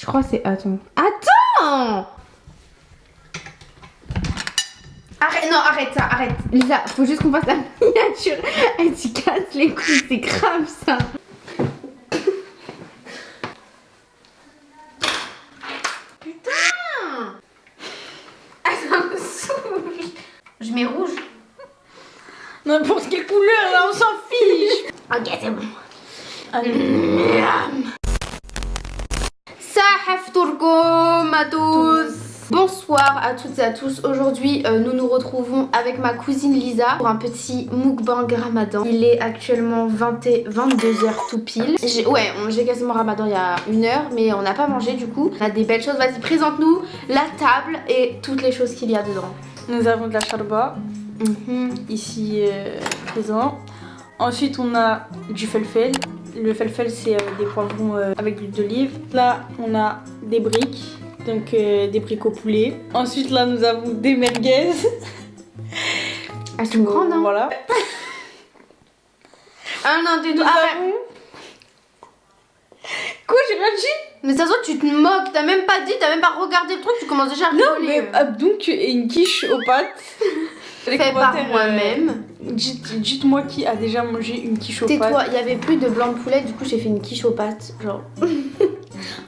Je crois que c'est... Attends. Attends! Arrête, non, arrête ça, arrête. Lisa, faut juste qu'on fasse la miniature. Elle s'y casse les couilles, c'est grave ça. Putain! Ah, ça me saoule. Je mets rouge. N'importe quelle couleur, là, on s'en fiche. Ok, c'est bon. Allez. Sahaftourkoum à tous. Bonsoir à toutes et à tous. Aujourd'hui, nous nous retrouvons avec ma cousine Lisa pour un petit mukbang ramadan. Il est actuellement 22h tout pile. J'ai cassé mon ramadan il y a 1 heure, mais on n'a pas mangé du coup. On a des belles choses. Vas-y, présente-nous la table et toutes les choses qu'il y a dedans. Nous avons de la charba, ici présent. Ensuite, on a du felfel. Le felfel, c'est des poivrons avec de l'huile d'olive. Là, on a des briques. Donc des briques au poulet. Ensuite là nous avons des merguez. Elles sont grandes hein. Voilà. Ah non t'es tout. Quoi j'ai rien dit? Mais ça se voit tu te moques, t'as même pas dit, t'as même pas regardé le truc, tu commences déjà à rigoler. Non mais donc une quiche aux pâtes. Fait par moi-même. Dites-moi qui a déjà mangé une quiche aux pâtes. Tais-toi, il y avait plus de blanc de poulet, du coup j'ai fait une quiche aux pâtes. Genre.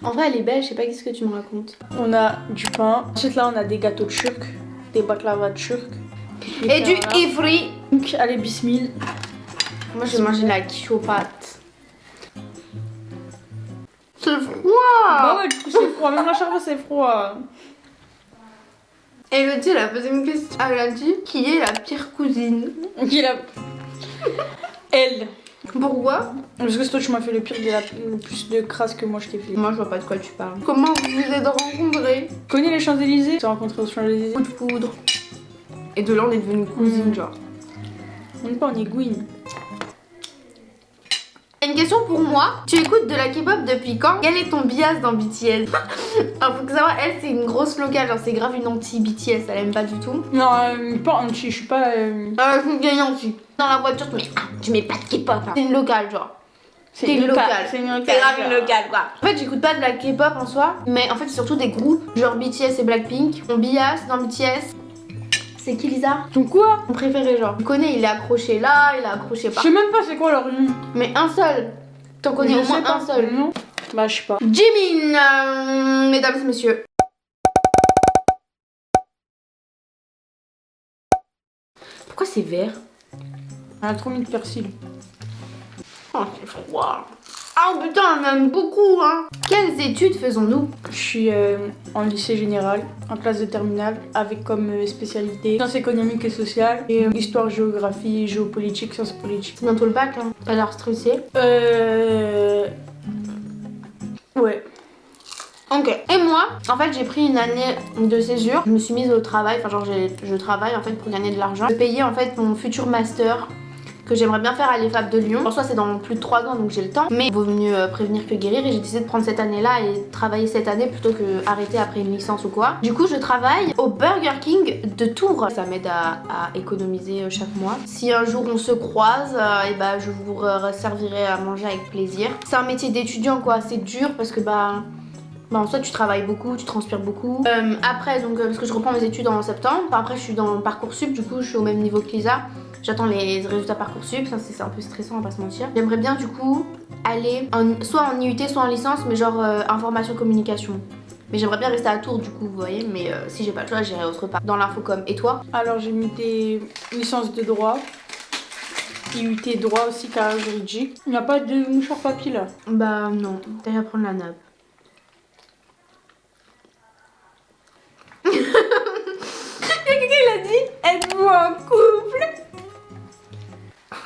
En vrai elle est belle, je sais pas qu'est-ce que tu me racontes. On a du pain. Ensuite là on a des gâteaux turcs, des baklava turcs. Et du ivri. Donc allez bismillah. Moi je vais manger la quiche aux pâtes. C'est froid. Bah ouais du coup c'est froid, même la charba c'est froid. Elodie elle a posé une question. Elle a dit qui est la pire cousine. Qui est la... Elle. Pourquoi? Parce que toi tu m'as fait le pire le plus de crasse que moi je t'ai fait. Moi je vois pas de quoi tu parles. Comment vous vous êtes rencontrés? Tu connais les Champs-Élysées? Tu t'es rencontrés aux Champs-Élysées? Coup de foudre. Et de là on est devenus cousines genre. On n'est pas en égouine. Une question pour moi. Tu écoutes de la K-pop depuis quand? Quel est ton bias dans BTS? Alors faut que savoir, elle c'est une grosse locale, genre c'est grave une anti-BTS, elle aime pas du tout. Non, pas anti, je suis pas... Je suis bien anti. Dans la voiture tu mets pas de K-pop. Hein. C'est une locale genre. C'est une locale. C'est grave une locale quoi. En fait j'écoute pas de la K-pop en soi, mais en fait c'est surtout des groupes genre BTS et Blackpink. Mon bias dans BTS, c'est qui Lisa? Ton quoi? Mon préféré genre. Tu connais, il est accroché là, il est accroché Je par. sais même pas c'est quoi leur nom. Mais un seul. T'en connais au moins un seul. Non. Bah je sais pas. Jimin, mesdames et messieurs. Pourquoi c'est vert? Elle a trop mis de persil. Oh c'est froid. Ah putain, on aime beaucoup hein. Quelles études faisons-nous? Je suis en lycée général, en classe de terminale, avec comme spécialité sciences économiques et sociales, et histoire, géographie, géopolitique, sciences politiques. C'est bientôt le bac hein. T'as l'air stressé. Ouais. Ok. Et moi, en fait, j'ai pris une année de césure. Je me suis mise au travail, enfin genre je travaille en fait pour gagner de l'argent. Je payais en fait mon futur master que j'aimerais bien faire à l'EFAP de Lyon. En soi c'est dans plus de 3 ans donc j'ai le temps. Mais il vaut mieux prévenir que guérir et j'ai décidé de prendre cette année là et travailler cette année plutôt que arrêter après une licence ou quoi. Du coup je travaille au Burger King de Tours. Ça m'aide à économiser chaque mois. Si un jour on se croise, et bah je vous servirai à manger avec plaisir. C'est un métier d'étudiant quoi, c'est dur parce que bah en soi tu travailles beaucoup, tu transpires beaucoup. Après donc parce que je reprends mes études en septembre, après je suis dans Parcoursup, du coup je suis au même niveau que Lisa. J'attends les résultats Parcoursup, ça c'est un peu stressant, on va pas se mentir. J'aimerais bien du coup aller soit en IUT soit en licence, mais genre information communication. Mais j'aimerais bien rester à Tours du coup, vous voyez, mais si j'ai pas le choix j'irai autre part. Dans l'infocom. Et toi? Alors j'ai mis des licences de droit, IUT droit aussi, carrière juridique. Il n'y a pas de mouchoir papier là? Bah non, t'as à prendre la nappe. Il a dit êtes-vous en couple?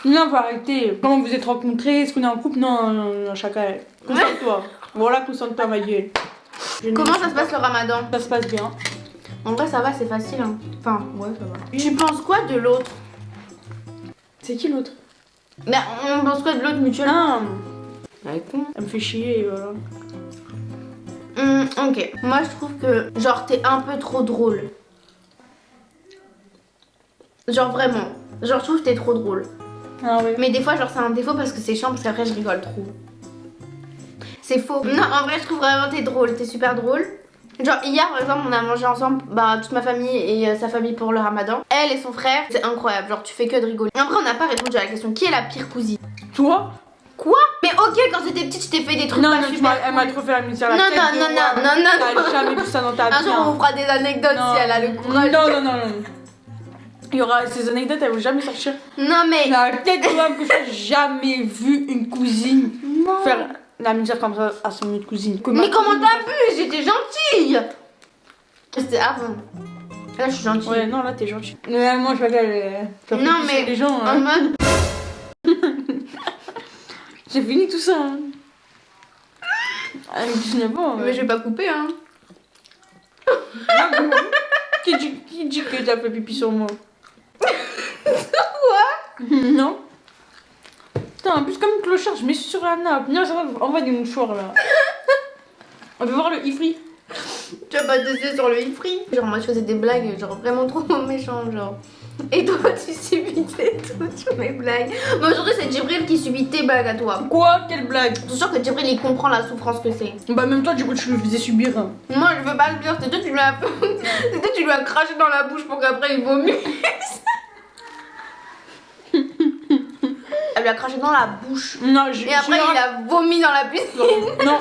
Non, faut arrêter. Comment vous êtes rencontrés? Est-ce qu'on est en couple? Non, chacun. Concentre-toi. Voilà, concentre-toi, ma gueule. Comment ça se passe le ramadan? Ça se passe bien. En vrai, ça va, c'est facile. Hein. Enfin, ouais, ça va. Tu penses quoi de l'autre? C'est qui l'autre? Bah, on pense quoi de l'autre mutuel? Ah, elle est con. elle me fait chier et voilà. Ok. Moi, je trouve que, genre, t'es un peu trop drôle. Genre, vraiment. Genre, je trouve que t'es trop drôle. Ah ouais. Mais des fois, genre, c'est un défaut parce que c'est chiant parce qu'après, je rigole trop. C'est faux. Non, en vrai, je trouve vraiment t'es drôle, t'es super drôle. Genre hier par exemple on a mangé ensemble toute ma famille et sa famille pour le ramadan. Elle et son frère, c'est incroyable, genre tu fais que de rigoler. Et après on n'a pas répondu à la question qui est la pire cousine. Toi? Quoi? Mais ok quand t'étais petite je t'ai fait des trucs Non, pas non, super elle m'a trop fait la mise sur la non, tête. non. T'as jamais vu ça dans ta vie. Un jour on vous fera des anecdotes si elle a le courage. Non. Il y aura ces anecdotes, elles vont jamais sortir. Non mais... La tête de l'homme que j'ai jamais vu une cousine faire la misère comme ça à son autre cousine. Mais comment t'as vu? J'étais gentille. C'était avant. Là je suis gentille. Ouais, non, là t'es gentille. Mais moi je regarde non mais les gens. En mode... J'ai fini tout ça. Hein. Avec 19 ans. Mais je vais pas couper hein. Qui dit que t'as fait pipi sur moi? Quoi? Non. Putain, en plus comme une clochard, je mets sur la nappe. Non, ça va, on va des mouchoirs là. On veut voir le ifri. Tu vas pas te dessus sur le ifri. Genre moi je faisais des blagues genre vraiment trop méchantes genre. Et toi tu subitais toutes mes blagues. Mais aujourd'hui c'est Djibril qui subit tes blagues à toi. Quoi? Quelle blague? Je suis sûre que Djibril il comprend la souffrance que c'est. Bah même toi du coup tu le faisais subir. Moi je veux pas le dire, c'est toi tu lui as craché dans la bouche pour qu'après il vomisse. Elle lui a craché dans la bouche. Non, Et après il a vomi dans la piscine. Non.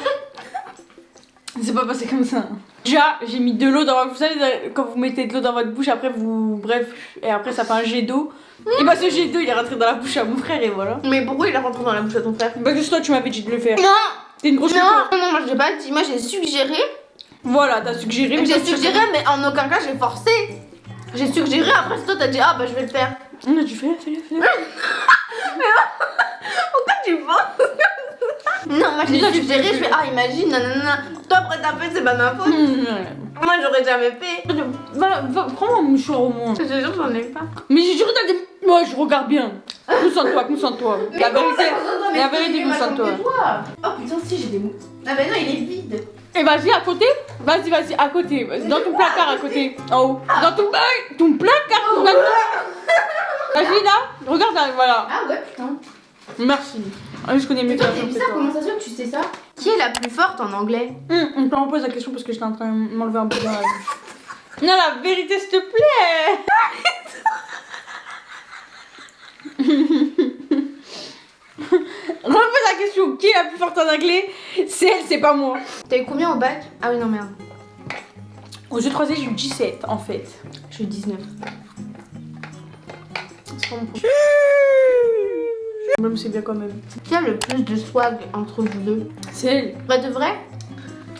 C'est pas passé comme ça. Déjà, j'ai mis de l'eau dans votre... Vous savez, quand vous mettez de l'eau dans votre bouche, après vous... Bref, et après ça fait un jet d'eau. Et bah ce jet d'eau, il est rentré dans la bouche à mon frère et voilà. Mais pourquoi il est rentré dans la bouche à ton frère? Parce que toi, tu m'avais dit de le faire. Non. T'es une grosse Non, coco. moi je l'ai pas dit, moi j'ai suggéré. Voilà, t'as suggéré. Mais J'ai suggéré mais en aucun cas j'ai forcé. J'ai suggéré, après toi t'as dit ah bah je vais le faire. On a dû faire, fais-le. Pourquoi tu penses? Non, moi j'ai suggéré, je fais ah imagine, nanana. Toi après t'as fait, c'est pas ma faute. Moi j'aurais jamais fait. Va, prends mon mouchoir au moins. Je te jure, j'en ai pas. Mais j'ai juré t'as des... Moi je regarde bien. Concentre-toi. La vérité, concentre-toi. Oh putain, si j'ai des mots. Ah bah non, il est vide. Et vas-y à côté. Vas-y, à côté. Dans ton placard à côté. En haut. Dans ton placard. Vas-y là. Regarde là, voilà. Ah ouais, putain. Merci. Ah, je connais mieux Putain, toi. c'est bizarre, comment ça se fait que tu sais ça? Qui est la plus forte en anglais? On peut en poser la question parce que j'étais en train de m'enlever un peu dans la bouche. Non, la vérité, s'il te plaît. Repose la question. Qui est la plus forte en anglais? C'est elle, c'est pas moi. T'as eu combien au bac? Ah oui, non, merde. Au jeu 3 j'ai eu 17 en fait. J'ai eu 19. C'est pas mon point. Même c'est bien quand même. Qui a le plus de swag entre vous deux? C'est elle. Vrai de vrai?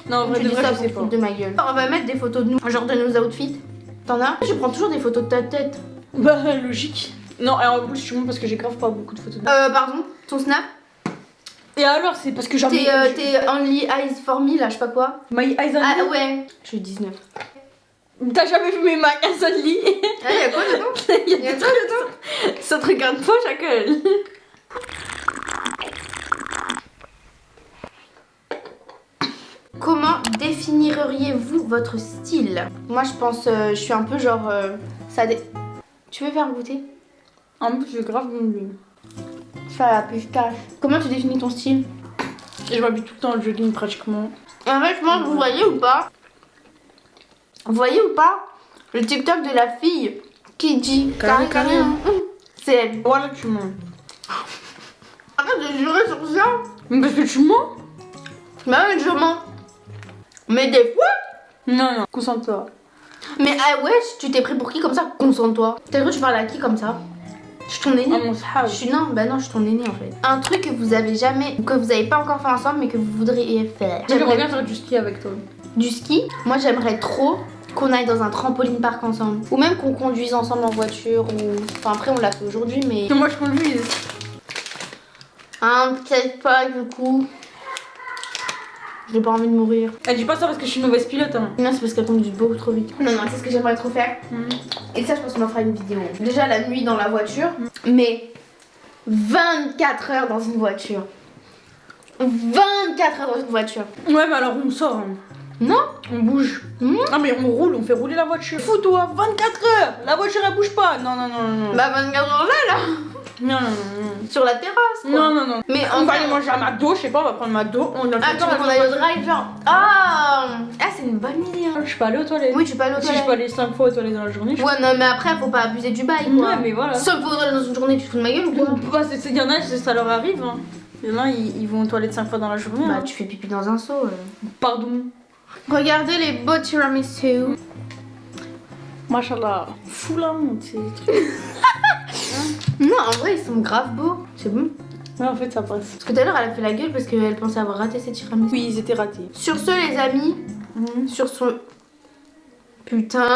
Non, en vrai Tu de dis vrai, ça je pour sais te pas. foutre de ma gueule. On va mettre des photos de nous, genre de nos outfits. T'en as? Je prends toujours des photos de ta tête. Bah, logique. Non, et en plus, je suis montre parce que j'ai grave pas beaucoup de photos de Pardon, ton snap? Et alors, c'est parce que j'en ai. T'es only eyes for me là, je sais pas quoi. My eyes on Ah me. ouais. J'ai eu 19. T'as jamais vu mes my eyes on me? Ah, y'a quoi dedans? Il y a des trucs dedans. Ça te regarde pas, chacun. Comment définiriez-vous votre style? Moi je pense, je suis un peu genre... Tu veux faire goûter? En plus, je vais grave mon bleu. Ça la pistache. Comment tu définis ton style? Et je m'habille tout le temps en jogging pratiquement. En fait, je pense, vous voyez ou pas? Vous voyez ou pas? Le TikTok de la fille qui dit... Carré, carré. C'est elle. Voilà, tu mens. Arrête de jurer sur ça. Mais parce que tu mens? Bah oui, je mens. Mais des fois... Non, concentre-toi. Mais ah ouais, tu t'es pris pour qui comme ça? Concentre-toi. T'as cru que je parle à qui comme ça? Je suis ton aîné. Ah, mon sahab. Non, bah non, je suis ton aîné en fait. Un truc que vous avez jamais, que vous avez pas encore fait ensemble, mais que vous voudriez faire. J'aimerais bien faire du ski avec toi. Du ski. Moi, j'aimerais trop qu'on aille dans un trampoline park ensemble, ou même qu'on conduise ensemble en voiture. Ou enfin après, on l'a fait aujourd'hui, mais Moi, je conduis. peut-être pas du coup. J'ai pas envie de mourir. Elle dit pas ça parce que je suis une mauvaise pilote. Hein. Non, c'est parce qu'elle conduit beaucoup trop vite. Non, c'est ce que j'aimerais trop faire. Et ça, je pense qu'on en fera une vidéo. Déjà la nuit dans la voiture, mais 24 heures dans une voiture. 24 heures dans une voiture. Ouais, mais alors on sort. Hein. Non? On bouge. Non, mais on roule, on fait rouler la voiture. Fous-toi, 24 heures. La voiture elle bouge pas. Non. Bah 24 heures là. Non, non, non. Sur la terrasse, quoi. Non, non, non. Mais On en va fait... aller manger à McDo, je sais pas, on va prendre McDo. Attends, on a le drive, genre... Ah, c'est une bonne idée. Hein. Je suis pas allée aux toilettes. Oui, tu peux aller aux Si je toilettes. peux aller 5 fois aux toilettes dans la journée. Ouais, non, mais après, faut pas abuser du bail, quoi. Ouais, mais voilà. Sauf pour dans une journée, tu te fous de ma gueule ou quoi? Bah, il y en a, ça leur arrive. Hein. Il y en a, ils vont aux toilettes 5 fois dans la journée. Bah, hein. tu fais pipi dans un seau. Pardon. Regardez les beaux tiramisu. Machallah. Fou la honte, ces trucs. Non, en vrai, ils sont grave beaux. C'est bon. Ouais, en fait, ça passe. Parce que tout à l'heure, elle a fait la gueule parce qu'elle pensait avoir raté ses tiramisu. Oui, ils étaient ratés. Sur ce, les amis, sur ce... Putain!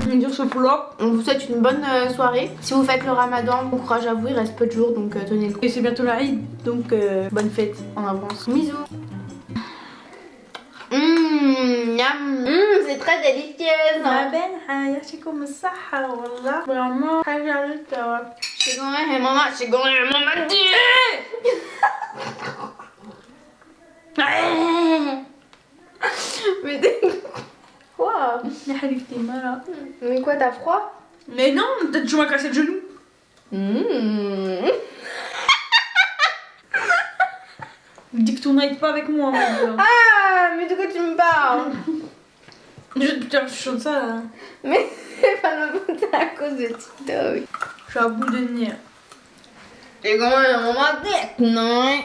Dire ce flop. On vous souhaite une bonne soirée. Si vous faites le ramadan, bon courage à vous, il reste peu de jours, donc tenez le coup. Et c'est bientôt la Eid, donc bonne fête en avance. Bisous! Miam! C'est très délicieuse! يعطيكم الصحة والله vraiment حاجة للتوا. شكرا ماما شكرا ماما Mais quoi? يا حبيبتي مرة. Mais quoi, t'as froid? Mais non, peut-être que tu m'as cassé le genou. Dis que tu n'ailles pas avec moi. Ah, mais de quoi tu me parles? Putain, je chante ça. Là. Mais c'est pas ma faute, c'est à cause de TikTok. Je suis à bout de nez. C'est quand même maman tête, non?